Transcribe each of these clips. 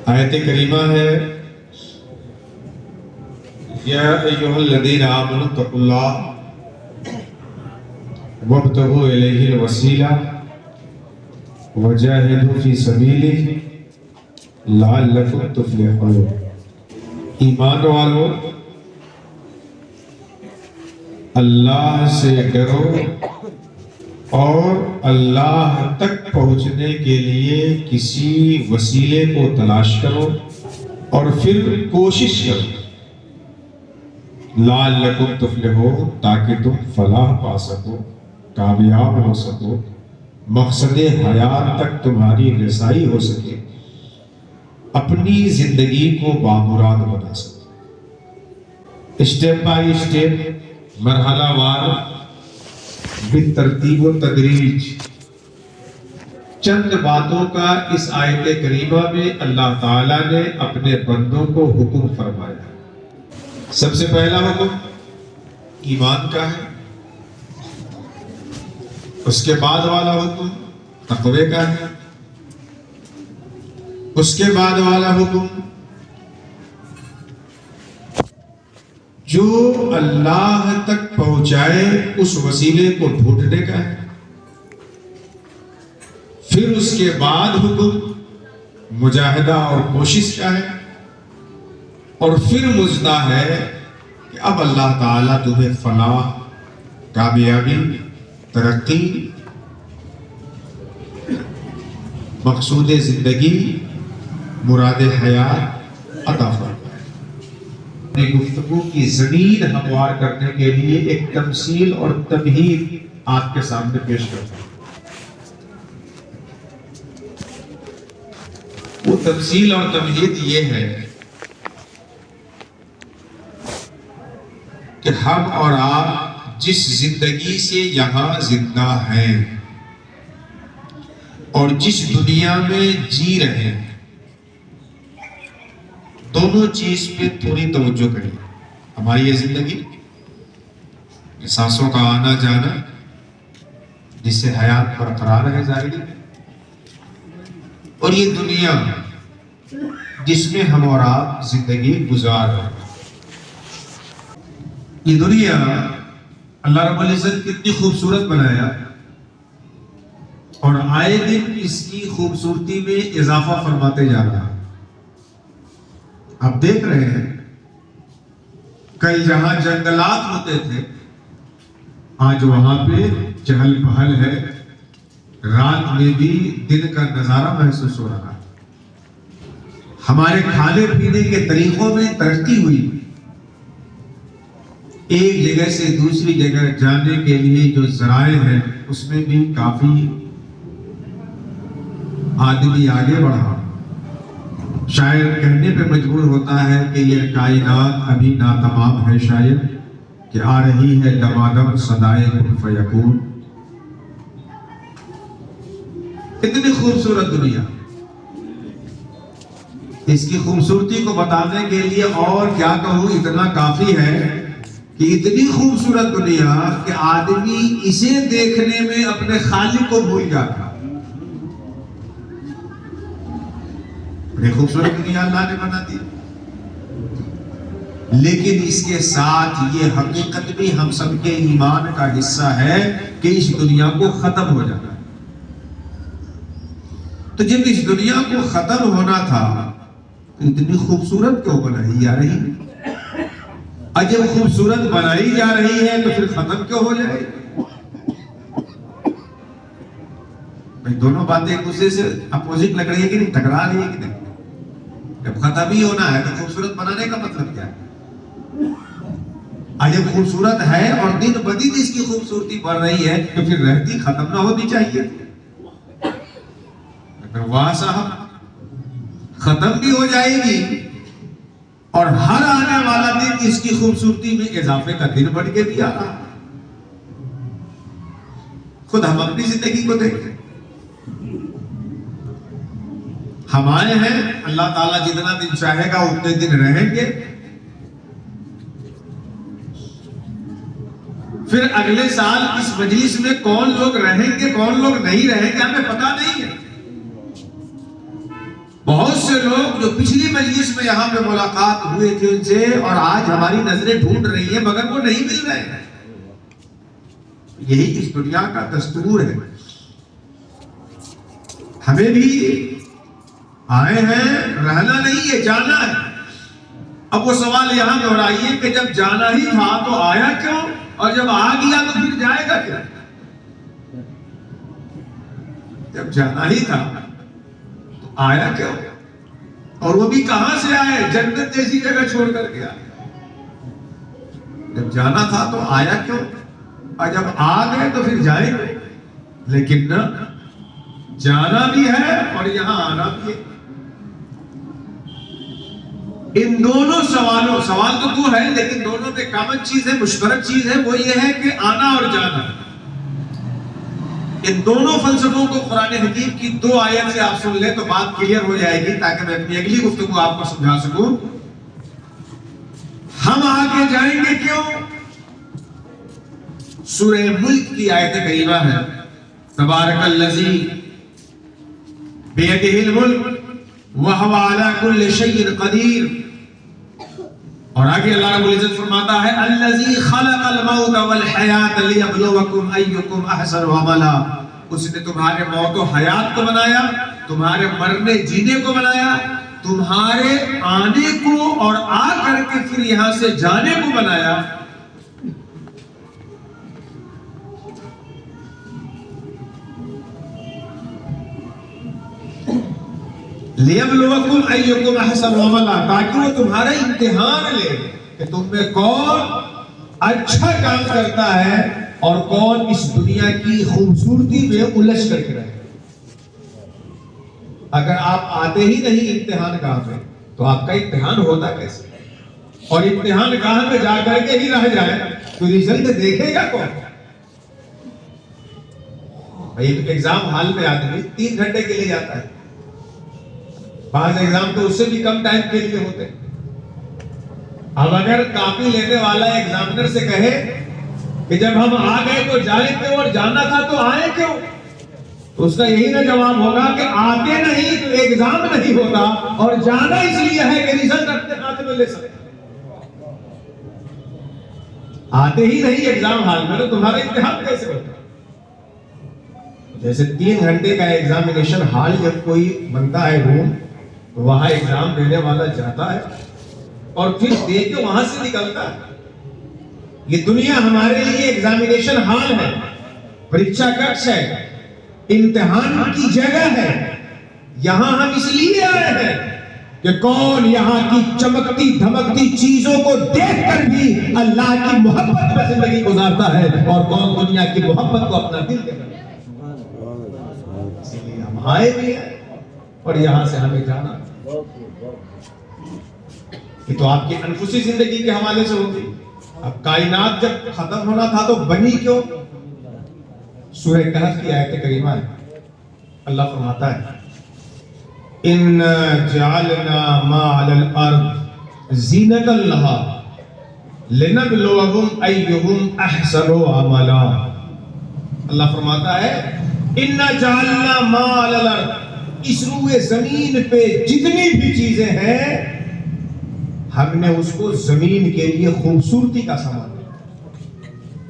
आयत करीमा है या अय्युहल्लज़ीना आमनु तक़ुल्लाह वब्तगू इलैहिल वसीला वजाहिदू फी सबीलिही लअल्लकुम तुफ़्लिहून। ईमान वालों, अल्लाह से डरो और अल्लाह तक पहुंचने के लिए किसी वसीले को तलाश करो और फिर कोशिश करो, लअल्लकुम तुफ़्लिहून, ताकि तुम फलाह पा सको, कामयाब हो सको, मकसद हयात तक तुम्हारी रसाई हो सके, अपनी जिंदगी को बामुराद बना सको। स्टेप बाय स्टेप, मरहलावार, बितरतीब व तदरीज चंद बातों का इस आयत करीमा में अल्लाह ताला ने अपने बंदों को हुक्म फरमाया। सबसे पहला हुक्म ईमान का है, उसके बाद वाला हुक्म तक़वे का है, उसके बाद वाला हुक्म जो अल्लाह तक पहुंचाए उस वसीले को ढूंढने का है, फिर उसके बाद हुक्म मुजाहिदा और कोशिश का है, और फिर मुजदा है कि अब अल्लाह ताला तुम्हें फलाह, कामयाबी, तरक्की, मकसूद जिंदगी, मुराद हयात अता फरमाए। गुफ्तगू की जमीन हमवार करने के लिए एक तमसील और तमहीद आपके सामने पेश करता हूं। वो तमसील और तमहीद ये है कि हम और आप जिस जिंदगी से यहां जिंदा हैं और जिस दुनिया में जी रहे हैं, दोनों चीज पे थोड़ी तवज्जो करिए। हमारी ये जिंदगी, सांसों का आना जाना, जिससे हयात बरकरार है जारी, और ये दुनिया जिसमें हम और आप जिंदगी गुजार रहे हैं। ये दुनिया अल्लाह रब्बुल इज्जत कितनी खूबसूरत बनाया, और आए दिन इसकी खूबसूरती में इजाफा फरमाते जा रहा है। आप देख रहे हैं, कल जहां जंगलात होते थे, आज वहां पे चहल पहल है, रात में भी दिन का नजारा महसूस हो रहा है। हमारे खाने पीने के तरीकों में तरक्की हुई, एक जगह से दूसरी जगह जाने के लिए जो जराए हैं उसमें भी काफी आदमी आगे बढ़ा। शायर कहने पे मजबूर होता है कि ये कायनात अभी नातमाम है, शायद कि आ रही है दमादम सदाए कुन फयकून। इतनी खूबसूरत दुनिया, इसकी खूबसूरती को बताने के लिए और क्या कहूं, इतना काफी है कि इतनी खूबसूरत दुनिया कि आदमी इसे देखने में अपने खालिक को भूल जाता। बड़ी खूबसूरत दुनिया अल्लाह ने बना दी, लेकिन इसके साथ ये हकीकत भी हम सबके ईमान का हिस्सा है कि इस दुनिया को खत्म हो जाना है। तो जब इस दुनिया को खत्म होना था तो इतनी खूबसूरत क्यों बनाई जा रही है? और जब खूबसूरत बनाई जा रही है तो फिर खत्म क्यों हो जाए? भाई दोनों बातें एक दूसरे से अपोजिट लग रही है कि नहीं, टकरा रही है कि नहीं? जब खत्म ही होना है तो खूबसूरत बनाने का मतलब क्या है? आज जब खूबसूरत है और दिन ब दिन इसकी खूबसूरती बढ़ रही है तो फिर रहती खत्म ना होनी चाहिए। वाह साहब, खत्म भी हो जाएगी और हर आने वाला दिन इसकी खूबसूरती में इजाफे का दिन बढ़ के भी आ रहा। खुद हम अपनी जिंदगी को देखें, हमारे हैं, अल्लाह ताला जितना दिन चाहेगा उतने दिन रहेंगे, फिर अगले साल इस मजलिस में कौन लोग रहेंगे कौन लोग नहीं रहेंगे हमें पता नहीं है। बहुत से लोग जो पिछली मजलिस में यहाँ पे मुलाकात हुए थे उनसे और आज हमारी नजरें ढूंढ रही हैं मगर वो नहीं मिल रहे हैं। यही इस दुनिया का दस्तूर है। हमें भी आए हैं, रहना नहीं है, जाना है। अब वो सवाल यहां दोहराइए कि जब जाना ही था तो आया क्यों, और जब आ गया तो फिर जाएगा क्या? जब जाना ही था तो आया क्यों, और वो भी कहां से आए? जन्नत जैसी जगह छोड़ करके आए। जब जाना था तो आया क्यों, और जब आ गए तो फिर जाएंगे। लेकिन न जाना भी है और यहां आना भी है। इन दोनों सवालों, सवाल तो दो है लेकिन दोनों में कॉमन चीज है, मुश्तरक चीज है, वो ये है कि आना और जाना। इन दोनों फलसफों को कुरान हकीम की दो आयत से आप सुन ले तो बात क्लियर हो जाएगी, ताकि मैं अपनी अगली गुफ्तगू आपको समझा सकूं। हम आगे जाएंगे क्यों? सूरह मुल्क की आयत करीमा है, तबारकल्लज़ी बियदिहिल मुल्क व हुवा अला कुल्लि शैइन कदीर। और आगे अल्लाह रब्बुल इज्जत फरमाता है, अल्लज़ी खलक़ल मौत वल हयात लियब्लुवकुम अय्युकुम अहसनु अमला। उसने तुम्हारे मौत और हयात को बनाया, तुम्हारे मरने जीने को बनाया, तुम्हारे आने को और आ करके फिर यहां से जाने को बनाया। लियब्लुवकुम अय्युकुम अहसनु अमला, ताकि वो तुम्हारा इम्तिहान ले कि तुम में कौन अच्छा काम करता है और कौन इस दुनिया की खूबसूरती में उलझ करके रहे। अगर आप आते ही नहीं इम्तिहान गाह में तो आपका इम्तिहान होता कैसे? और इम्तिहान गाह में जाकर के ही रह जाए तो रिजल्ट देखेगा कौन? भाई एग्जाम हॉल में आदमी 3 घंटे के लिए जाता है, बाज़ एग्जाम तो उससे भी कम टाइम के लिए होते हैं। अब अगर कॉपी लेने वाला एग्जामिनर से कहे कि जब हम आ गए तो जाए क्यों और जाना था तो आए क्यों, तो उसका यही ना जवाब होगा कि आते नहीं तो एग्जाम नहीं होता, और जाना इसलिए है कि रिजल्ट अपने हाथ में ले सकते। आते ही नहीं एग्जाम हॉल में तो तुम्हारा इम्तिहान कैसे होता? जैसे 3 घंटे का एग्जामिनेशन हॉल जब कोई बनता है रूम, तो वहां एग्जाम देने वाला जाता है और फिर दे के वहां से निकलता है। ये दुनिया हमारे लिए एग्जामिनेशन हॉल है, परीक्षा कक्ष है, इम्तिहान की जगह है। यहां हम इसलिए आए हैं कि कौन यहां की चमकती धमकती चीजों को देखकर भी अल्लाह की मोहब्बत में जिंदगी गुजारता है, और कौन दुनिया की मोहब्बत को अपना दिल देता है। इसलिए हम आए भी हैं और यहां से हमें जाना। ये तो आपकी अनफुसी जिंदगी के हवाले से होगी। अब कायनात जब खत्म होना था तो बनी क्यों? सूरह कहफ की आयत करीमा है, अल्लाह फरमाता है, इन्ना जअलना मा अलल अर्द ज़ीनतन लहा लिनब्लुवहुम अय्युहुम अहसनु अमला। अल्लाह फरमाता है, इन्ना जअलना मा अलल अर्द, इस रूए जमीन पे जितनी भी चीजें हैं हमने उसको जमीन के लिए खूबसूरती का सामान दिया।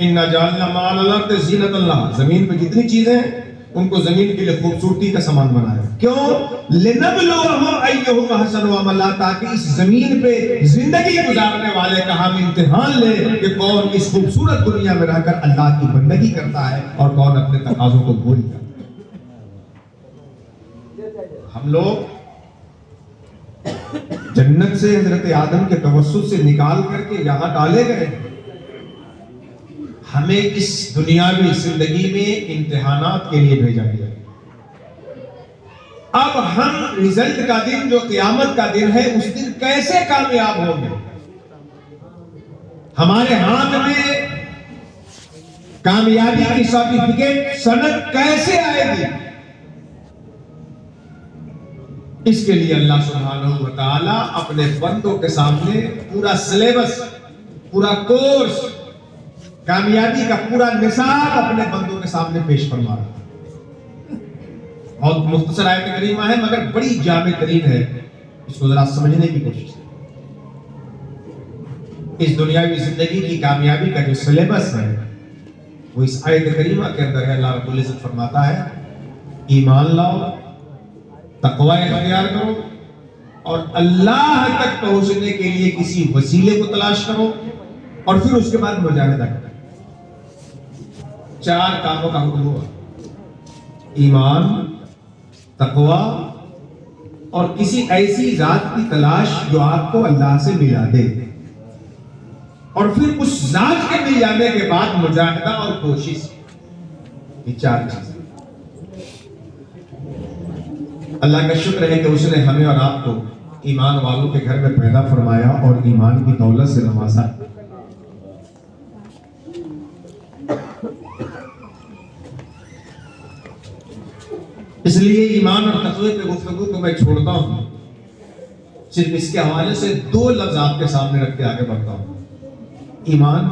इन्ना जअलना मा अलल अर्द ज़ीनतन लहा, जमीन पे जितनी चीजें हैं उनको जमीन के लिए खूबसूरती का सामान बनाया। क्यों? लिनब्लुवहुम अय्युहुम अहसनु अमला, ताकि इस जमीन पे जिंदगी गुजारने वाले का हम इम्तिहान ले कि कौन इस खूबसूरत दुनिया में रहकर अल्लाह की बंदगी करता है और कौन अपने तकाज़ों को भूल जाता है। हम लोग जन्नत से हजरत आदम के तवस्सुल से निकाल करके यहां डाले गए। हमें इस दुनियावी जिंदगी में इम्तिहानात के लिए भेजा गया। अब हम रिजल्ट का दिन जो क़यामत का दिन है उस दिन कैसे कामयाब होंगे? हमारे हाथ में कामयाबी की सर्टिफिकेट सनद कैसे आएगी? इसके लिए अल्लाह सुब्हानहू व तआला अपने बंदों के सामने पूरा सिलेबस, पूरा कोर्स, कामयाबी का पूरा निसाब अपने बंदों के सामने पेश फरमा रहा है। बहुत मुख्तसर आयत करीमा है मगर बड़ी जामे तरीन है, इसको जरा समझने की कोशिश करें। इस दुनियावी जिंदगी की कामयाबी का जो सिलेबस है वो इस आयत करीमा के अंदर है। अल्लाह रब्बुल इज्जत फरमाता है, ईमान लाओ, तकवा इख्तियार करो और अल्लाह तक पहुंचने के लिए किसी वसीले को तलाश करो और फिर उसके बाद मुजाहिदा करो। 4 कामों का हुक्म हुआ, ईमान, तकवा और किसी ऐसी जात की तलाश जो आपको अल्लाह से मिला दे, और फिर उस जात के मिल जाने के बाद मुजाहिदा और कोशिश। ये 4 चीजें। अल्लाह का शुक्र है कि उसने हमें और आपको ईमान वालों के घर में पैदा फरमाया और ईमान की दौलत से नवाजा। इसलिए ईमान और तक़वे पे गुफ्तगू को मैं छोड़ता हूं, सिर्फ इसके हवाले से 2 लफ्ज आपके सामने रख के आगे बढ़ता हूं। ईमान,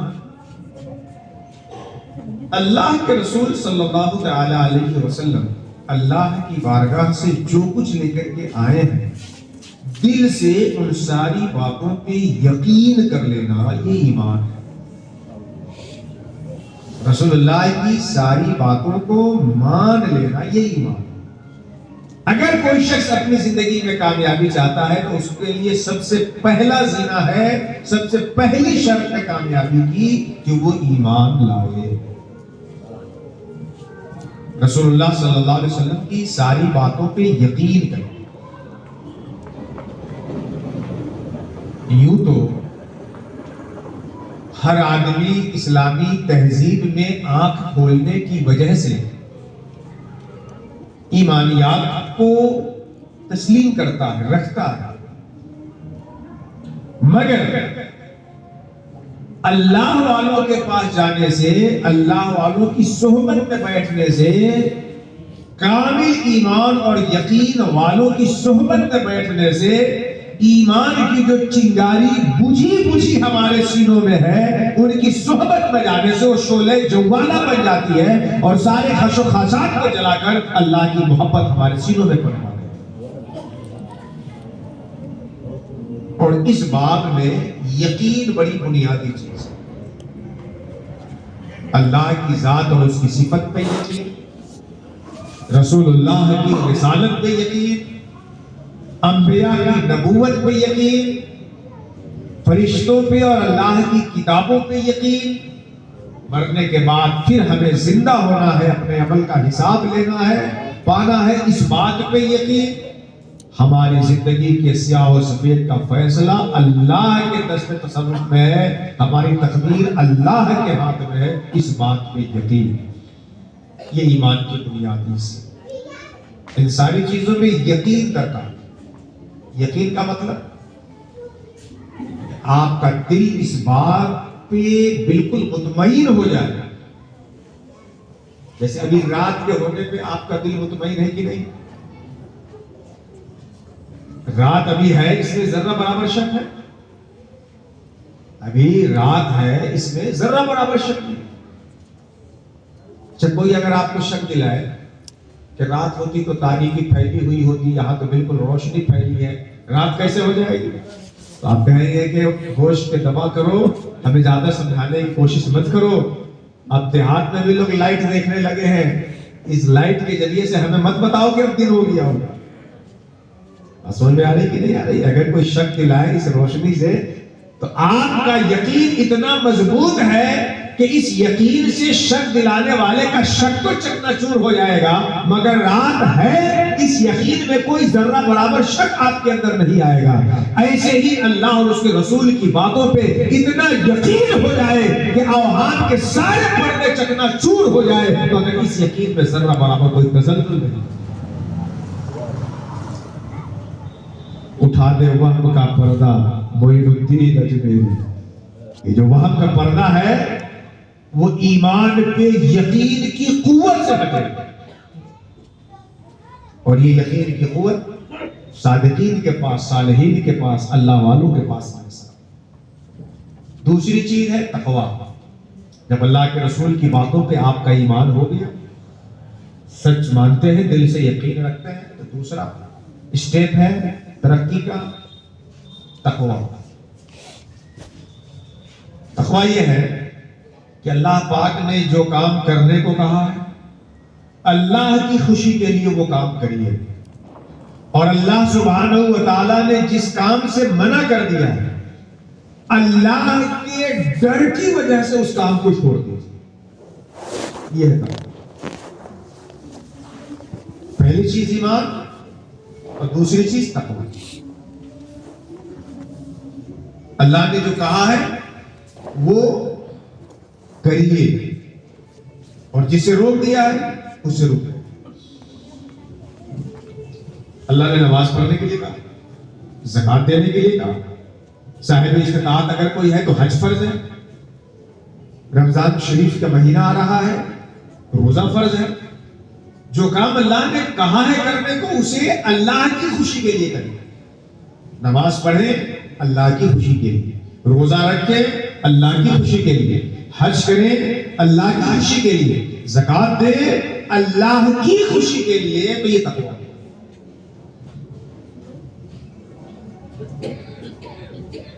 अल्लाह के रसूल सल्लल्लाहु तआला अलैहि वसल्लम अल्लाह की बारगाह से जो कुछ लेकर के आए हैं, दिल से उन सारी बातों पे यकीन कर लेना, ये ईमान है। रसूलुल्लाह की सारी बातों को मान लेना, ये ईमान। अगर कोई शख्स अपनी जिंदगी में कामयाबी चाहता है तो उसके लिए सबसे पहला जीना है, सबसे पहली शर्त है कामयाबी की कि वो ईमान लाए। रसूलुल्लाह सल्लल्लाहु अलैहि वसल्लम की सारी बातों पे यकीन करें। यूं तो हर आदमी इस्लामी तहजीब में आंख खोलने की वजह से ईमानियात को तस्लीम करता है, रखता है, मगर अल्लाह वालों के पास जाने से, अल्लाह वालों की सोहबत में बैठने से, कामिल ईमान और यकीन वालों की सोहबत में बैठने से ईमान की जो चिंगारी बुझी बुझी हमारे सीनों में है, उनकी सोहबत में जाने से वो शोले जवाला बन जाती है और सारे खशो खासात को जलाकर अल्लाह की मोहब्बत हमारे सीनों में पड़ती है। और इस बात में यकीन बड़ी बुनियादी चीज है। अल्लाह की जात और उसकी सिफत पे यकीन, रसूलुल्लाह की रिसालत पे यकीन, अंबिया की नबूवत पे यकीन, फरिश्तों पे और अल्लाह की किताबों पे यकीन, मरने के बाद फिर हमें जिंदा होना है, अपने अमल का हिसाब लेना है, पाना है, इस बात पे यकीन। हमारी जिंदगी के स्याह और सफेद का फैसला अल्लाह के दस्ते तसव्वुफ में है, हमारी तकदीर अल्लाह के हाथ में है, इस बात पे यकीन। ये ईमान की बुनियादी से इन सारी चीजों में यकीन करता है। यकीन का मतलब आपका दिल इस बात पे बिल्कुल मुतमईन हो जाए। जैसे अभी रात के होने पे आपका दिल मुतमईन है कि नहीं? रात अभी है, इसमें जर्रा बराबर शक है? अभी रात है, इसमें जर्रा बराबर शक नहीं। अच्छा, कोई अगर आपको शक दिलाए कि रात होती तो तारीकी फैली हुई होती, यहां तो बिल्कुल रोशनी फैली है, रात कैसे हो जाएगी? तो आप कहेंगे कि होश पे दबा करो, हमें ज्यादा समझाने की कोशिश मत करो। अब देहात में भी लोग लाइट देखने लगे हैं, इस लाइट के जरिए से हमें मत बताओ कि अब दिन हो गया होगा। समझ में आ रही कि नहीं आ रही? अगर कोई शक दिलाए इस रोशनी से, तो आपका यकीन इतना मजबूत है कि इस यकीन से शक दिलाने वाले का शक तो चकनाचूर हो जाएगा, मगर रात है, इस यकीन में कोई जर्रा बराबर शक आपके अंदर नहीं आएगा। ऐसे ही अल्लाह और उसके रसूल की बातों पे इतना यकीन हो जाए कि अवहान के सारे पर्दे चकनाचूर हो जाए, मगर इस यकीन में जर्रा बराबर कोई तसल्लुल नहीं। उठा दे वहम का पर्दा मोइनुद्दीन अजमेरी। ये जो वहम का पर्दा है वो ईमान पे यकीन की कुव्वत से हटे, और ये यकीन की कुव्वत सादिकीन के पास, सालिहीन के पास, अल्लाह वालों के पास है। दूसरी चीज है तकवा। जब अल्लाह के रसूल की बातों पे आपका ईमान हो गया, सच मानते हैं, दिल से यकीन रखते हैं, तो दूसरा स्टेप है तरक्की का तकवा। तकवा ये है कि अल्लाह पाक ने जो काम करने को कहा है, अल्लाह की खुशी के लिए वो काम करिए, और अल्लाह सुब्हानहू व तआला ने जिस काम से मना कर दिया है, अल्लाह के डर की वजह से उस काम को छोड़ दीजिए। यह है पहली चीज ईमान, और दूसरी चीज तकवा। अल्लाह ने जो कहा है वो करिए, और जिसे रोक दिया है उससे रुके। अल्लाह ने नमाज पढ़ने के लिए कहा, ज़कात देने के लिए कहा, साहिब इस्तिताअत अगर कोई है तो हज फर्ज है, रमजान शरीफ का महीना आ रहा है, रोजा फर्ज है। जो काम अल्लाह ने कहा है करने को, उसे अल्लाह की खुशी के लिए करें। नमाज पढ़े अल्लाह की खुशी के लिए, रोजा रखे अल्लाह की खुशी के लिए, हज करें अल्लाह की खुशी के लिए, ज़कात दे अल्लाह की खुशी के लिए। तो ये तकवा।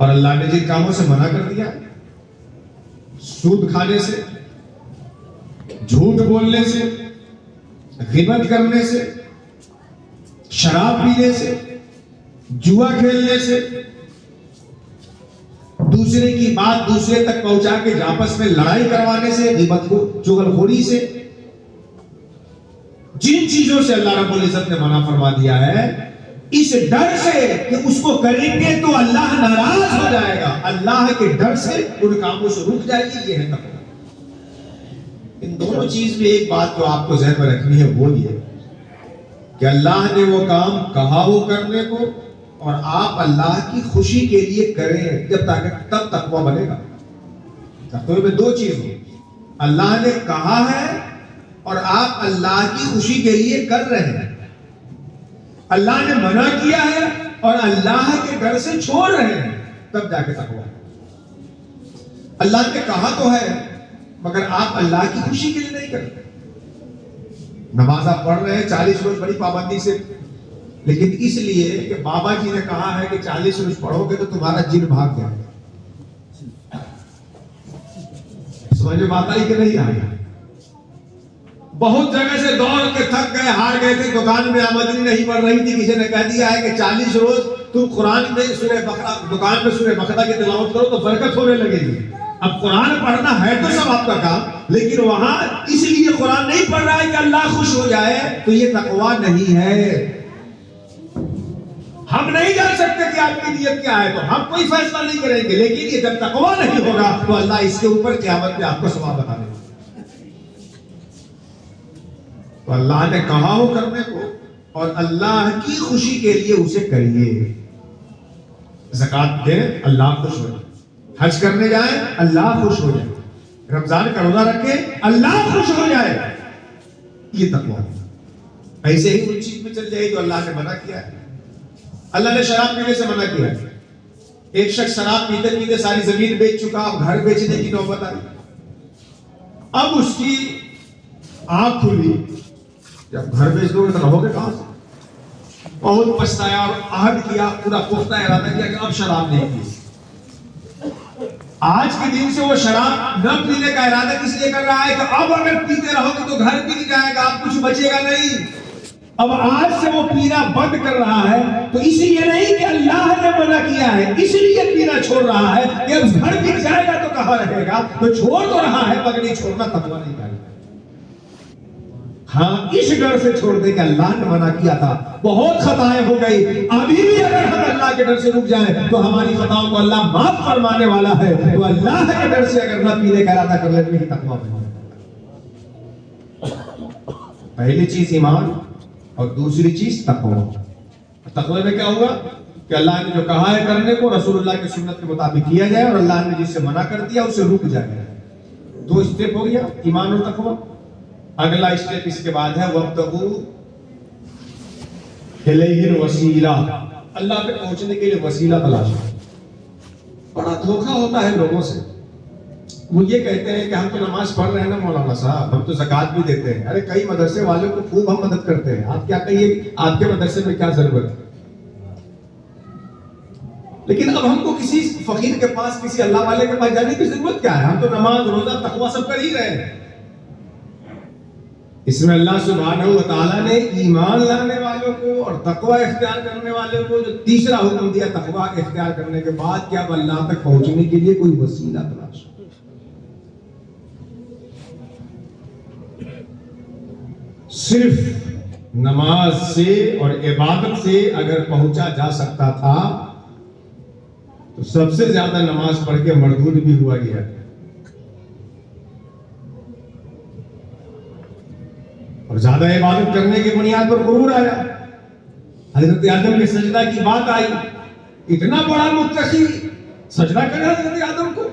और अल्लाह ने जिन कामों से मना कर दिया, सूद खाने से, झूठ बोलने से, गिबत करने से, शराब पीने से, जुआ खेलने से, दूसरे की बात दूसरे तक पहुंचा के आपस में लड़ाई करवाने से, गिबत को चुगलखोरी से, जिन चीजों से अल्लाह रब्बुल इज्जत ने मना फरमा दिया है, इस डर से कि उसको करेंगे तो अल्लाह नाराज हो जाएगा, अल्लाह के डर से उन कामों से रुक जाएगी। ये है तकवा। इन दोनों चीज में एक बात जो आपको ज़हन में रखनी है वो ये कि अल्लाह ने वो काम कहा वो करने को, और आप अल्लाह की खुशी के लिए करें, जब तक तब तकवा बनेगा। तकवे में दो चीज हो, अल्लाह ने कहा है और आप अल्लाह की खुशी के लिए कर रहे हैं। अल्लाह ने मना किया है और अल्लाह के डर से छोड़ रहे हैं, तब जाके तकवा। अल्लाह ने कहा तो है मगर आप अल्लाह की खुशी के लिए नहीं करते। नमाज आप पढ़ रहे हैं 40 रोज बड़ी पाबंदी से, लेकिन इसलिए कि बाबा जी ने कहा है कि 40 रोज पढ़ोगे तो तुम्हारा जिन भाग जाएगा। समझ में बात आई कि नहीं आई? बहुत जगह से दौड़ के थक गए, हार गए थे, दुकान में आमदनी नहीं बढ़ रही थी, किसी ने कह दिया है कि 40 रोज तुम कुरान में सूरह बकरा, दुकान में सूरह बकरा की तिलावत करो तो बरकत होने लगेगी। अब कुरान पढ़ना है तो सब आपका काम, लेकिन वहां इसलिए कुरान नहीं पढ़ रहा है कि अल्लाह खुश हो जाए, तो ये तकवा नहीं है। हम नहीं जान सकते कि आपकी नीयत क्या है, तो हम कोई फैसला नहीं करेंगे, लेकिन ये जब तकवा नहीं होगा तो अल्लाह इसके ऊपर क़यामत में आपको सवाब बता देगा। तो अल्लाह ने कहा हो करने को, और अल्लाह की खुशी के लिए उसे करिए। ज़कात दें अल्लाह खुश हो जाए, हज करने जाए अल्लाह खुश हो जाए, रमजान का रोजा रखे अल्लाह खुश हो जाए, ये तकवा। ऐसे ही उन चीज में चल जाए जो अल्लाह ने मना किया है। अल्लाह ने शराब पीने से मना किया है। एक शख्स शराब पीते पीते सारी जमीन बेच चुका, अब घर बेचने की नौबत आई। अब उसकी आंख खुली, जब घर बेच दोगे तो रहोगे कहां से? बहुत पछताया और आहद किया, पूरा पुख्ता इरादा किया कि अब शराब नहीं पी। आज के दिन से वो शराब न पीने का इरादा इसलिए कर रहा है कि अब अगर पीते रहोगे तो घर बिक जाएगा, अब कुछ बचेगा नहीं। अब आज से वो पीना बंद कर रहा है, तो इसलिए नहीं कि अल्लाह ने मना किया है, इसलिए पीना छोड़ रहा है कि अब घर बिक जाएगा तो कहां रहेगा, तो छोड़ तो रहा है मगर नहीं छोड़ना तकवा नहीं करेगा। हाँ, इस डर से छोड़ दे कि अल्लाह ने मना किया था, बहुत खताएं हो गई, अभी भी अगर हम अल्लाह के डर से रुक जाएं तो हमारी खताओं को अल्लाह माफ फरमाने वाला है। तो अल्लाह के डर से अगर ना पीने का इरादा कर लेने की तकवा बने। पहली चीज ईमान और दूसरी चीज तकवा। तकवे में क्या होगा कि अल्लाह ने जो कहा है करने को रसूलुल्लाह की सुन्नत के मुताबिक किया जाए, और अल्लाह ने जिससे मना कर दिया उससे रुक जाए। दो स्टेप हो गया, ईमान और तकवा। अगला स्टेप इसके बाद है वब्तगू इलैहिल वसीला, अल्लाह पे पहुंचने के लिए वसीला तलाश। बड़ा धोखा होता है लोगों से, वो ये कहते हैं कि हम तो नमाज पढ़ रहे हैं ना मौलाना साहब, हम तो ज़कात भी देते हैं। अरे कई मदरसे वालों को खूब हम मदद करते हैं, आप क्या कहिए आपके मदरसे में क्या जरूरत है? लेकिन अब हमको किसी फकीर के पास, किसी अल्लाह वाले के पास जाने की जरूरत क्या है? हम तो नमाज रोजा तकवा सब कर ही रहे हैं। इसमें अल्लाह सुब्हानहू व तआला ने ईमान लाने वालों को और तकवा इख्तियार करने वालों को जो तीसरा हुक्म दिया तकवा इख्तियार करने के बाद कि अब अल्लाह तक पहुंचने के लिए कोई वसीला तलाश। सिर्फ नमाज से और इबादत से अगर पहुंचा जा सकता था तो सबसे ज्यादा नमाज पढ़ के मरदूद भी हुआ गया। और ज्यादा इबादत करने की बुनियाद पर गुरूर आया। हजरत आदम के सजदा की बात आई, इतना बड़ा मुत्तकी सजदा करे हजरत आदम को।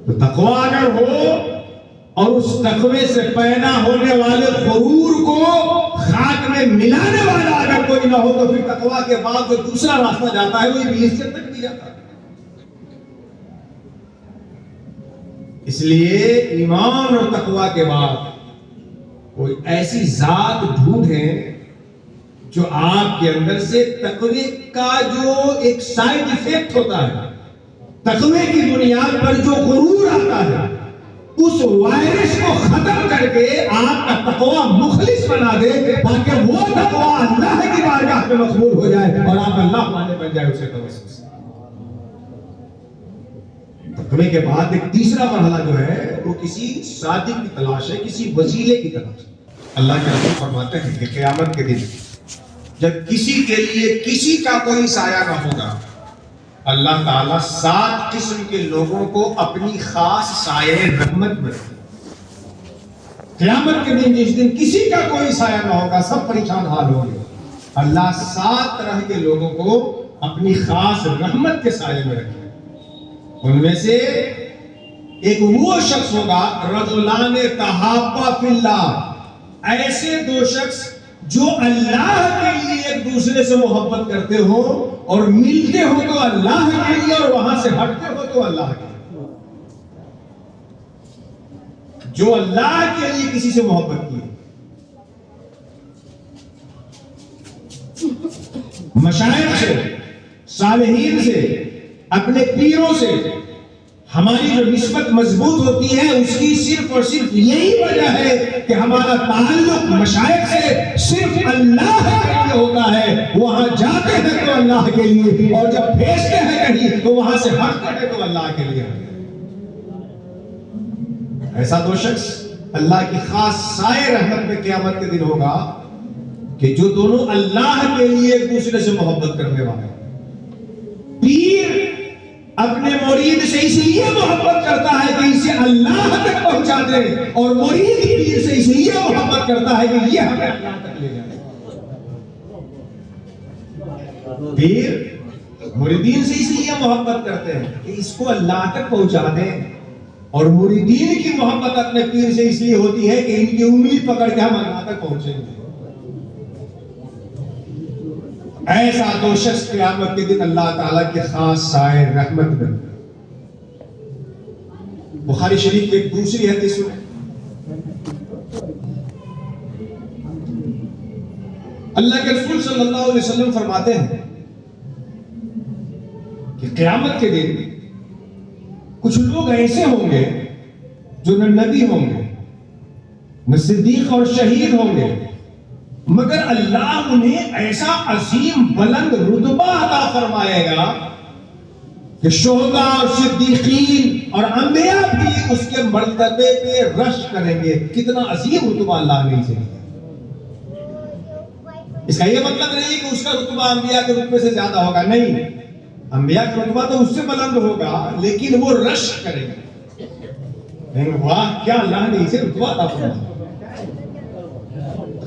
तो तकवा अगर हो और उस तकवे से पैदा होने वाले गुरूर को खाक में मिलाने वाला अगर कोई ना हो तो फिर तकवा के बाद जो दूसरा रास्ता जाता है वो इब्लीस तक नहीं जाता। इसलिए ईमान और तकवा के बाद कोई ऐसी जात ढूंढें जो आपके अंदर से तकवे का जो एक साइड इफेक्ट होता है, तकवे की बुनियाद पर जो गुरूर आता है, उस वायरस को खत्म करके आपका तकवा मुखलिस बना दे ताकि वो तकवा अल्लाह की बारगाह में मकबूल हो जाए और आप अल्लाह वाले बन जाए उसे तवस्सुल से। तकवे के बाद एक तीसरा मरहला जो है वो किसी सादिक की तलाश है, किसी वसीले की तलाश है। अल्लाह के रसूल फरमाते हैं कि क़यामत के दिन जब किसी के लिए किसी का कोई साया ना होगा, अल्लाह ताला 7 किस्म के लोगों को अपनी खास साये रहमत में रखेगा। क़यामत के दिन जिस दिन किसी का कोई साया ना होगा, सब परेशान हाल होंगे, अल्लाह 7 तरह के लोगों को अपनी खास रहमत के साये में रखेगा। उनमें से एक वो शख्स होगा रजुलान तहाब्बा फिल्लाह, ऐसे 2 शख्स जो अल्लाह के लिए एक दूसरे से मोहब्बत करते हो और मिलते हो तो अल्लाह के लिए और वहां से हटते हो तो अल्लाह के लिए। जो अल्लाह के लिए किसी से मोहब्बत की, मशाइख से, सालेहीन से, अपने पीरों से हमारी जो निस्बत मजबूत होती है उसकी सिर्फ और सिर्फ यही वजह है कि हमारा ताल्लुक मशाइख से सिर्फ अल्लाह के लिए होता है। वहां जाते हैं तो अल्लाह के लिए और जब भेजते हैं कहीं तो वहां से हटते हैं तो अल्लाह के लिए। ऐसा 2 शख्स अल्लाह की खास साए रहमत में क़यामत के दिन होगा कि जो दोनों अल्लाह के लिए एक दूसरे से मोहब्बत करने वाले। पीर अपने मुरीद से इसलिए मोहब्बत करता है कि इसे अल्लाह तक पहुंचा दे और मुरीद पीर से इसलिए मोहब्बत करता है कि ये हमें अल्लाह तक ले जाए। पीर मुरीदीन से इसलिए मोहब्बत करते हैं कि इसको अल्लाह तक पहुंचा दे और मुरीदीन की मोहब्बत अपने पीर से इसलिए होती है कि इनकी उम्मीद पकड़ के हम अल्लाह तक पहुंचेंगे। ऐसा 2 शख्स क़यामत के दिन अल्लाह ताला के खास साए रहमत में। बुखारी शरीफ की एक दूसरी हदीस में अल्लाह के रसूल सल्लल्लाहु अलैहि वसल्लम फरमाते हैं कि क़यामत के दिन कुछ लोग ऐसे होंगे जो न नबी होंगे, न सिद्दीक और शहीद होंगे, मगर अल्लाह उन्हें ऐसा अजीम बुलंद रुतबा अता फरमाएगा कि शुहदा और सिद्दीकीन और अंबिया भी उसके मर्तबे पे रश करेंगे। कितना अजीम रुतबा अल्लाह ने इसे दिया। इसका ये मतलब नहीं कि उसका रुतबा अंबिया के रुतबे से ज्यादा होगा, नहीं, अंबिया का रुतबा तो उससे बुलंद होगा लेकिन वो रश करेंगे। वाह, क्या अल्लाह ने इसे रुतबा अता फरमाया।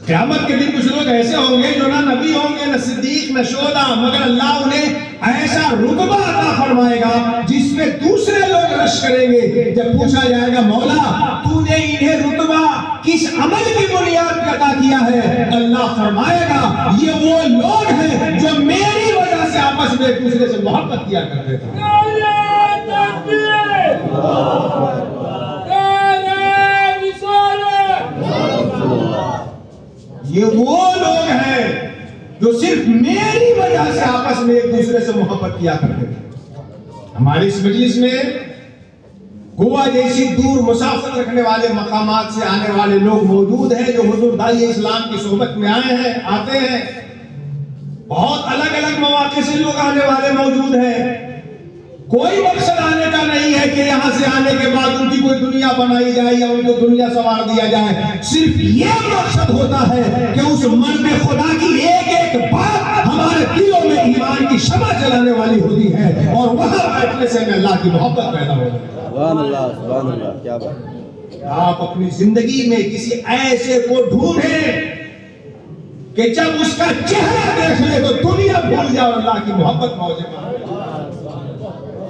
क़यामत के दिन कुछ लोग ऐसे होंगे जो ना नबी होंगे, न सिद्दीक, न शोदा, मगर अल्लाह उन्हें ऐसा रुतबा अता फरमाएगा जिसमें दूसरे लोग रश करेंगे। जब पूछा जाएगा मौला तूने इन्हें रुतबा किस अमल की बुनियाद पर अता किया है, अल्लाह फरमाएगा ये वो लोग हैं जो मेरी वजह से आपस में एक दूसरे से मोहब्बत किया करते थे। ये वो लोग हैं जो सिर्फ मेरी वजह से आपस में एक दूसरे से मोहब्बत किया करते थे। हमारी इस मजलिस में गोवा जैसी दूर मुसाफिर रखने वाले मकामात से आने वाले लोग मौजूद हैं जो हुजूर दाई इस्लाम की सोहबत में आते हैं। बहुत अलग अलग मौके से लोग आने वाले मौजूद हैं। कोई मकसद आने का नहीं है कि यहाँ से आने के बाद उनकी कोई दुनिया बनाई जाए या उनको दुनिया संवार दिया जाए। सिर्फ ये मकसद होता है कि उस मर्द खुदा की एक एक बात हमारे दिलों में ईमान की शमा जलाने वाली होती है और वहां बैठने से अल्लाह की मोहब्बत पैदा हो जाती है। सुभान अल्लाह, सुभान अल्लाह, क्या बात। आप अपनी जिंदगी में किसी ऐसे को ढूंढें कि जब उसका चेहरा देख ले तो दुनिया भूल जाए, अल्लाह की मोहब्बत मौजे में।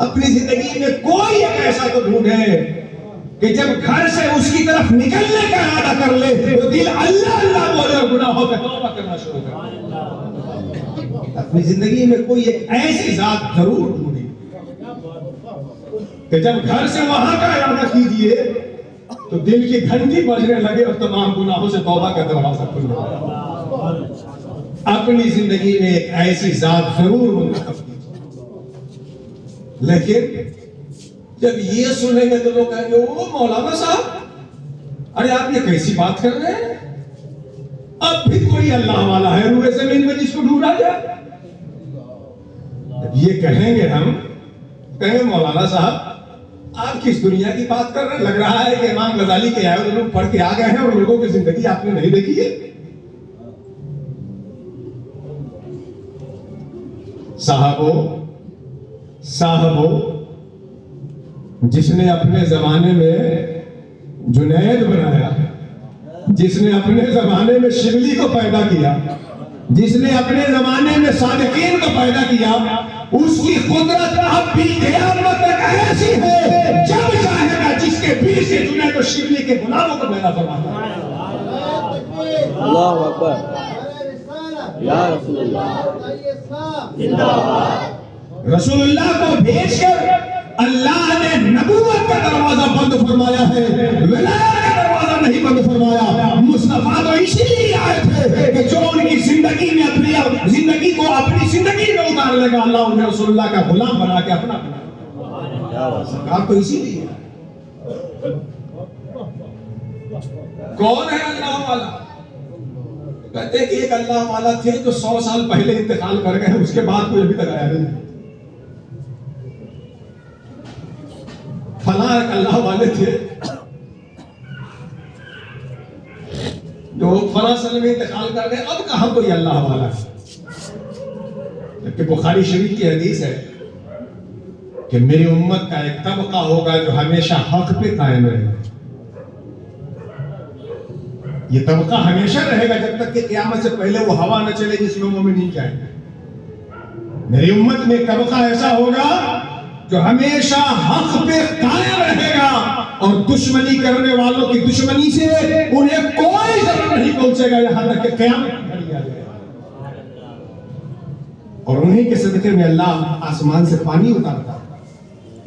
अपनी जिंदगी में कोई एक ऐसा को ढूंढे कि जब घर से उसकी तरफ निकलने का इरादा कर ले तो दिल अल्लाह अल्लाह बोले और गुनाहों पे तौबा करना शुरू करे। अपनी जिंदगी में कोई एक ऐसी जात जरूर ढूंढे कि जब घर से वहां का इरादा कीजिए तो दिल की घंटी बजने लगे और तमाम गुनाहों से तौबा का दरवाजा खुल जाए। अपनी जिंदगी में एक ऐसी जात जरूर मुंतखब कीजिए। लेकिन जब ये सुनेंगे तो लोग कहेंगे ओ मौलाना साहब, अरे आप ये कैसी बात कर रहे हैं? अब भी कोई अल्लाह वाला है रूए जमीन में जिसको ढूंढा जाए? ये कहेंगे हम, कहेंगे मौलाना साहब आप किस दुनिया की बात कर रहे हैं? लग रहा है कि इमाम गजाली के आए लोग पढ़ के आ गए हैं और लोगों की जिंदगी आपने नहीं देखी है। साहबो, जिसने अपने जमाने में जुनैद बनाया, जिसने अपने जमाने में शिबली को पैदा किया, जिसने अपने जमाने में सादिकीन को पैदा किया, उसकी कुदरत अब भी क़यामत तक ऐसी है जब चाहेगा जिसके बीच से चुने तो शिबली के गुलामों को पैदा फरमाता है। अल्लाहु अकबर, या रसूलुल्लाह जिंदाबाद। रसूलुल्लाह को भेजकर अल्लाह ने नबूवत का दरवाजा बंद फरमाया है, विलायत का दरवाजा नहीं बंद फरमाया। मुस्तफा तो इसीलिए आए थे कि जो उनकी जिंदगी में अपनी जिंदगी को अपनी जिंदगी में उतार लेगा, अल्लाह उन्हें रसूलुल्लाह का गुलाम बना के अपना सरकार तो इसीलिए। कौन है अल्लाह वाला? कहते हैं कि एक अल्लाह वाला थे जो 100 साल पहले इंतकाल कर गए, उसके बाद कोई अभी तक आया नहीं। फला एक अल्लाह वाले थे जो फला सन में इंतकाल कर गए, अब कहां कोई अल्लाह वाला है? जबकि बुखारी शरीफ की हदीस है कि मेरी उम्मत का एक तबका होगा जो हमेशा हक पे कायम रहेगा। ये तबका हमेशा रहेगा जब तक कि क़यामत से पहले वो हवा न चले जिसमें मोमिन नहीं जाएंगे। मेरी उम्मत में तबका ऐसा होगा जो हमेशा हक पे कायम रहेगा और दुश्मनी करने वालों की दुश्मनी से उन्हें कोई जरूर नहीं पहुंचेगा यहां तक कि क़यामत की घड़ी आ जाए। और उन्हीं के सदके में अल्लाह आसमान से पानी उतारता,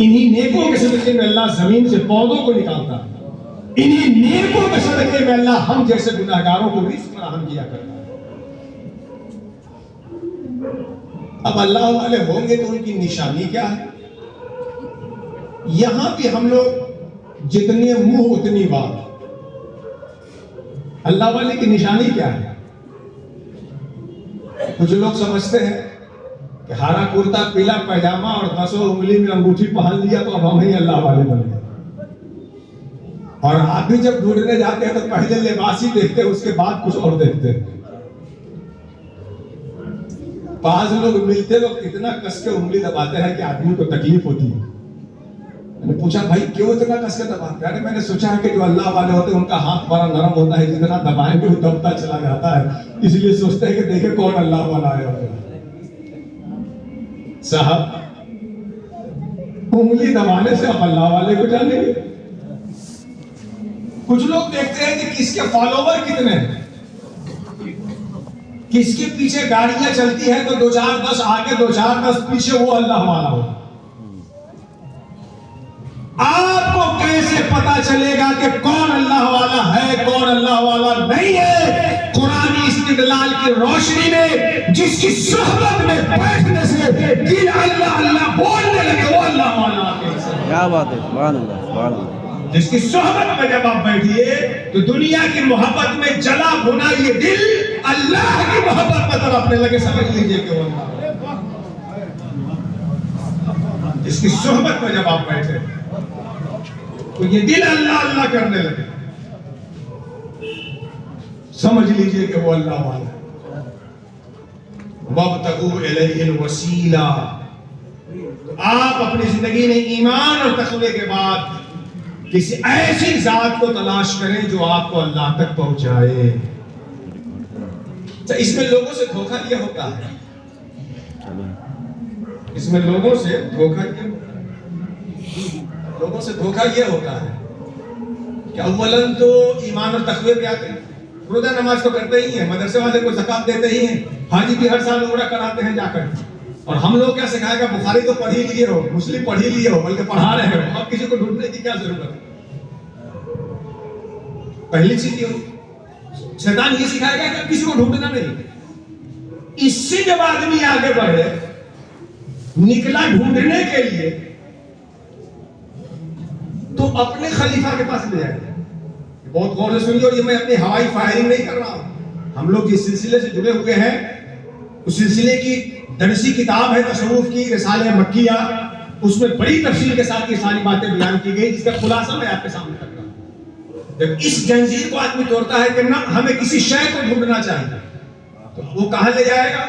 इन्हीं नेकों के सदके में अल्लाह जमीन से पौधों को निकालता, इन्हीं नेकों के सदके में अल्लाह हम जैसे गुनाहगारों को रिज़्क़ फराहम किया करता है। अब अल्लाह वाले होंगे तो उनकी निशानी क्या है? यहां भी हम लोग जितने मुंह उतनी बात। अल्लाह वाले की निशानी क्या है? कुछ लोग समझते हैं कि हरा कुर्ता पीला पैजामा और 10 उंगली में अंगूठी पहन लिया तो अब हम ही अल्लाह वाले बन गए। और आप भी जब ढूंढने जाते हैं तो पहले लिबास ही देखते हैं, उसके बाद कुछ और देखते हैं। पांच लोग मिलते वक्त इतना कस के उंगली दबाते हैं कि आदमी को तकलीफ होती है। मैंने पूछा भाई क्यों इतना कस के दबाते हैं? मैंने सोचा है कि जो अल्लाह वाले होते हैं उनका हाथ बड़ा नरम होता है, जितना दबाएंगे वो दबता चला जाता है, इसलिए सोचते हैं कि देखे कौन अल्लाह वाला आया होगा। साहब, उंगली दबाने से आप अल्लाह वाले को जानेंगे। कुछ लोग देखते हैं कि किसके फॉलोवर कितने हैं, किसके पीछे गाड़ियां चलती है तो 2-4-10 आगे 2-4-10 पीछे, वो अल्लाह वाला हो। आपको कैसे पता चलेगा कि कौन अल्लाह वाला है, कौन अल्लाह वाला नहीं है? कुरानी इस्तिदलाल की रोशनी में जिसकी सोहबत में बैठने से दिल अल्लाह अल्लाह बोलने लगे, वो अल्लाह वाला है। क्या बात है, सुभान अल्लाह, सुभान अल्लाह। जिसकी सोहबत में जब आप बैठिए तो दुनिया की मोहब्बत में जला भुना ये दिल अल्लाह की मोहब्बत में तड़पने लगे, समझ लीजिए कि वो अल्लाह। जिसकी सोहबत में जब आप बैठे तो ये दिल अल्लाह अल्लाह करने लगे, समझ लीजिए कि वो अल्लाह वाला है। वब्तगू इलैहिल वसीला, आप अपनी जिंदगी में ईमान और तक़वे के बाद किसी ऐसी जात को तलाश करें जो आपको अल्लाह तक पहुंचाए। तो इसमें लोगों से धोखा ये होता है, इसमें लोगों से धोखा ये होता है कि अव्वलन तो ईमान और तक़वे पे आते हैं, रोजा नमाज तो करते ही हैं, मदरसे वाले को ज़कात देते ही हैं, हाजी भी हर साल उम्रा कराते हैं जाकर। और हम लोग क्या सिखाएगा, बुखारी तो पढ़ ही लिए हो, मुस्लिम पढ़ ही लिए हो, बल्कि पढ़ा रहे हो, अब किसी को ढूंढने की क्या जरूरत है? पहली चीज ये, शैतान ये सिखाएगा कि किसी को ढूंढना नहीं। इससे जब आदमी आगे बढ़े, निकला ढूंढने के लिए, तो अपने खलीफा के पास ले जाएगा। बहुत गौर से सुनिए, और ये मैं अपनी हवाई फायरिंग नहीं कर रहा हूं, हम लोग जिस सिलसिले से जुड़े हुए हैं उस सिलसिले की दरसी किताब है तसव्वुफ की रिसाले मक्किया, उसमें बड़ी तफसील के साथ ये सारी बातें बयान की गई, जिसका खुलासा मैं आपके सामने रख रहा हूं। जब इस जंजीर को आदमी तोड़ता है कि ना हमें किसी शय को ढूंढना चाहिए, तो वो कहां ले जाएगा?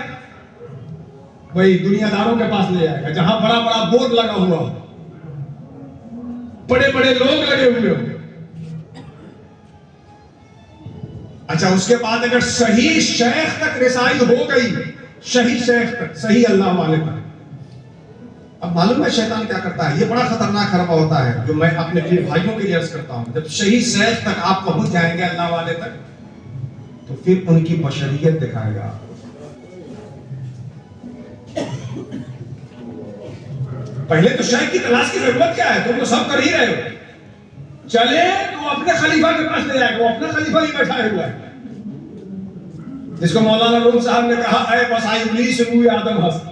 वही दुनियादारों के पास ले जाएगा, जहां बड़ा बड़ा बोर्ड लगा हुआ हो, बड़े बड़े लोग लगे हुए हो। अच्छा, उसके बाद अगर सही शेख तक रसाई हो गई, सही शेख तक, सही अल्लाह वाले तक, अब मालूम है शैतान क्या करता है? ये बड़ा खतरनाक हरबा होता है जो मैं अपने प्रिय भाइयों के लिए अर्ज करता हूं। जब सही शेख तक आप पहुंच जाएंगे अल्लाह वाले तक, तो फिर उनकी बशरियत दिखाएगा। पहले तो शेख की तलाश की जरूरत क्या है? तुम तो सब कर ही रहे हो, चले तो अपने खलीफा के पास ले जाएगा, वो अपना खलीफा ही बैठा हुआ है, जिसको मौलाना रूम साहब ने कहा है बस इब्लीस रूह आदम हस्त।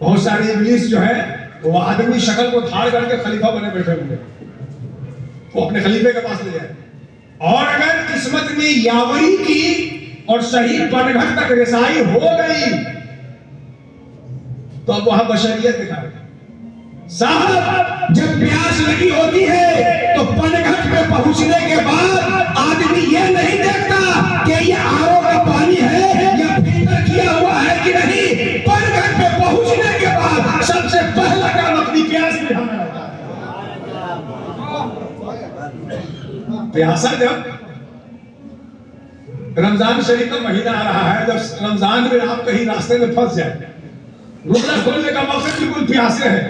बहुत सारे इब्लीस जो है वो आदमी शक्ल को धाड़ करके खलीफा बने बैठे हुए, वो अपने खलीफे के पास ले जाए। और अगर किस्मत में यावरी की और सही बनघट तक रसाई हो गई, तो अब वहां बशरियत दिखाएगा। साहब, जब प्यास लगी होती है तो पनघट पे पहुंचने के बाद आदमी ये नहीं देखता कि ये आरओ का पानी है या फिल्टर किया हुआ है कि नहीं। पनघट पे पहुंचने के बाद सबसे पहला काम अपनी प्यास मिटाना होता है। प्यासा जब रमजान शरीफ का महीना आ रहा है, जब रमजान में आप कहीं रास्ते में फंस जाए, रोजा खोलने का मकसद बिल्कुल प्यासे है,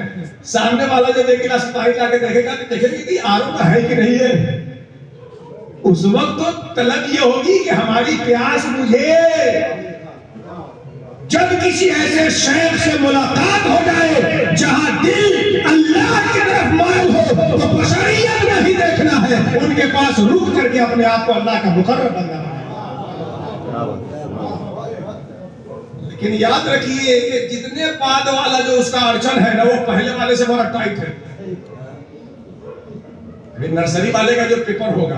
सामने वाला जब एक गिलास पानी लाके देखेगा तो देखेंगे कि आरओ का है कि नहीं है। उस वक्त तो तलब ये होगी कि हमारी प्यास बुझे। जब किसी ऐसे शेख से मुलाकात हो जाए जहां दिल अल्लाह की तरफ मायल हो, तो बशरियत में ही देखना है, उनके पास रुक करके अपने आप को अल्लाह का मुकर्रब बनना है। लेकिन याद रखिए कि जितने बाद वाला जो उसका अड़चन है ना, वो पहले वाले से बड़ा टाइट है। नर्सरी वाले का जो पेपर होगा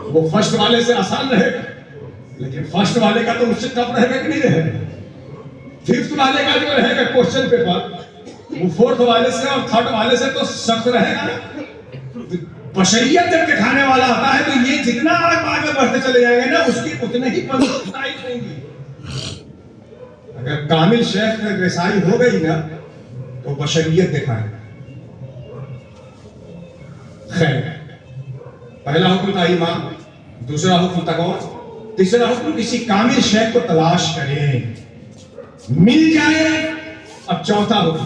वो फर्स्ट वाले से आसान रहेगा, लेकिन फर्स्ट वाले का तो उससे टफ रहेगा कि नहीं रहेगा। फिफ्थ वाले का जो रहेगा क्वेश्चन पेपर, वो फोर्थ वाले से और थर्ड वाले से तो सख्त रहेगा ना। बशरियत जब दिखाने वाला आता है तो ये जितना आगे बढ़ते चले जाएंगे ना, उसकी उतने ही टाइट होंगी। अगर कामिल शेख में रसाई हो गई ना, तो बशरियत दिखाए। खैर, पहला हुक्म था ईमान, दूसरा हुक्म तकवा, तीसरा हुक्म किसी कामिल शेख को तलाश करें, मिल जाए। अब चौथा हुक्म,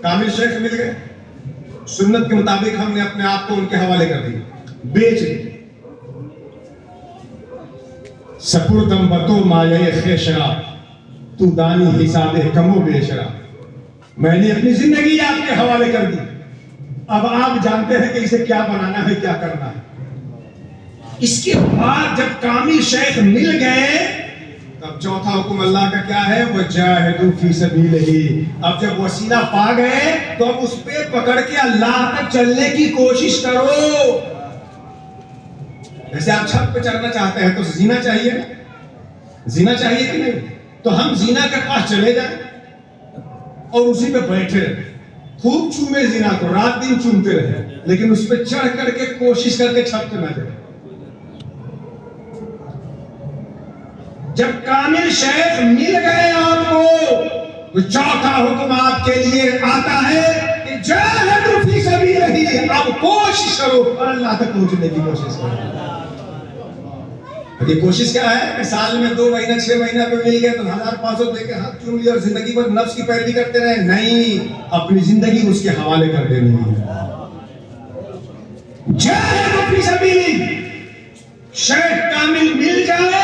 कामिल शेख मिल गए, सुन्नत के मुताबिक हमने अपने आप को उनके हवाले कर दिए, बेच दिए। सपुर्दम बतो माये खेशरा, तू दानी हिसाबे कमो बेशरा। मैंने अपनी जिंदगी आपके हवाले कर दी, अब आप जानते हैं कि इसे क्या बनाना है, क्या करना है। इसके बाद जब कामिल शेख मिल गए, तब चौथा हुक्म अल्लाह का क्या है, वजाहिदू फी सबीलिही। अब जब वसीला पा गए तो अब उस पे पकड़ के अल्लाह तक चलने की कोशिश करो। जैसे आप छत पे चढ़ना चाहते हैं तो जीना चाहिए ना, जीना चाहिए कि नहीं? तो हम जीना के पास चले जाएं और उसी पे बैठे रहे, खूब चूमे जीना को, रात दिन चूमते रहे, लेकिन उस पे चढ़ करके कोशिश करके छत पे न जाए। जब कामिल शेख मिल गए आपको, तो चौथा हुक्म आपके लिए आता है कि जाहिदू फी सबीलिही। अब कोशिश करो और अल्लाह तक पहुंचने की कोशिश करो। ये कोशिश क्या है कि साल में 2 महीना 6 महीना पे मिल गए तो 1500 देके हाथ चूम लिया और जिंदगी भर नफ्स की पैरवी करते रहे। नहीं, अपनी जिंदगी उसके हवाले कर देनी है। जाहिदू फी सबीलिही। शेख कामिल मिल जाए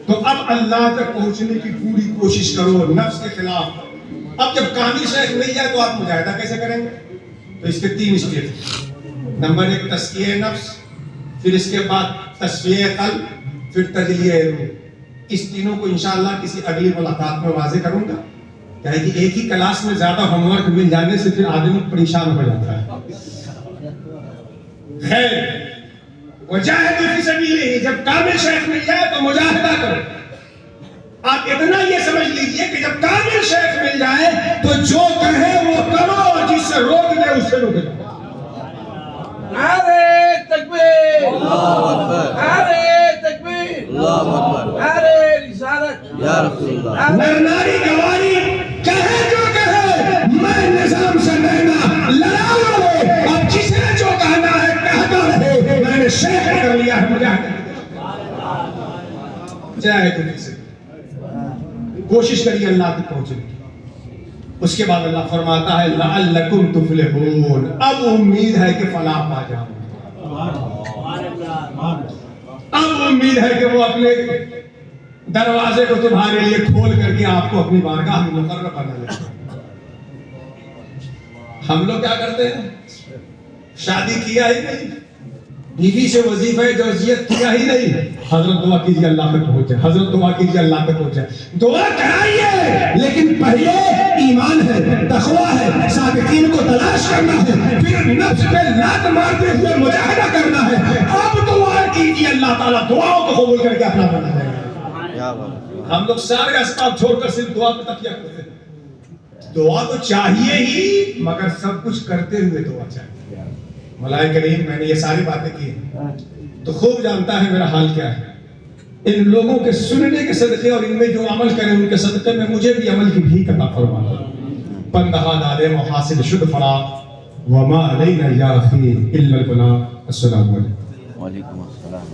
तो अब अल्लाह तक पहुंचने की पूरी कोशिश करो नफ्स के खिलाफ। अब जब कामिल शेख मिल जाए तो आप मुजाहिदा कैसे करेंगे? तो इसके 3 स्टेप। नंबर 1 तस्किये नफ्स, फिर इसके बाद तस्फिये कल्ब, फिर तजलिये रूह। इस तीनों को इंशाअल्लाह किसी अगली मुलाकात में वाज़े करूंगा। क्या है कि एक ही क्लास में ज्यादा होमवर्क मिल जाने से फिर आदमी परेशान हो जाता है। खैर, वजाहिदू फी सबीलिही। जब कामिल शेख मिल जाए तो मुजाहिदा करो। आप इतना ये समझ लीजिए कि जब कामिल शेख मिल जाए तो जो कहे वो करो, जिससे रोक दे उससे रुक जाओ। नारे तकबीर, अल्लाहु अकबर, नारे तकबीर, अल्लाहु अकबर, नारे रिसालत, या रसूलल्लाह। नर नारी गवारी कहे जो कहे, मैं निजाम से नैना लड़ा रहे। अब जिसे जो कहना है कहता रहे, मैंने शेख कर लिया है। मुजाहिद कोशिश करिए अल्लाह तक पहुंचने की। उसके बाद अल्लाह फरमाता है लअल्लकुम तुफलिहून। अब उम्मीद है कि फलाह पा जाओ। अब उम्मीद है कि वो अपने दरवाजे को तुम्हारे लिए खोल करके आपको अपनी बारगाह में मुकर्रम बना ले। हम लोग क्या करते हैं? शादी किया ही नहीं, बीवी से वजीफे जौजियत किया ही नहीं, हजरत दुआ कीजिए अल्लाह तक पहुंचे, हजरत दुआ कीजिए अल्लाह तक पहुंचे। दुआ कराइए, लेकिन पहले ईमान है, तकवा है, साबिकीन को तलाश करना है, फिर नफ्स पे लात मारते हुए मुजाहिदा करना है। अब दुआ कीजिए, अल्लाह ताला दुआओं को कबूल करके अपना बना देगा। क्या बात। हम लोग सारे अस्बाब छोड़कर सिर्फ दुआ पे तकिया करते हैं। दुआ तो चाहिए ही, मगर सब कुछ करते हुए दुआ चाहिए। मौलाए करीम, मैंने ये सारी बातें की तो खूब जानता है मेरा हाल क्या है। इन लोगों के सुनने के सदक़े और इनमें जो अमल करें उनके सदक़े में मुझे भी अमल की भीख अता फरमा। पंदहा दादे मुहासिब शुद्ध फरा वमा अलैना या अखी इल्लल बलाग। अस्सलामु अलैकुम। वालेकुम अस्सलाम।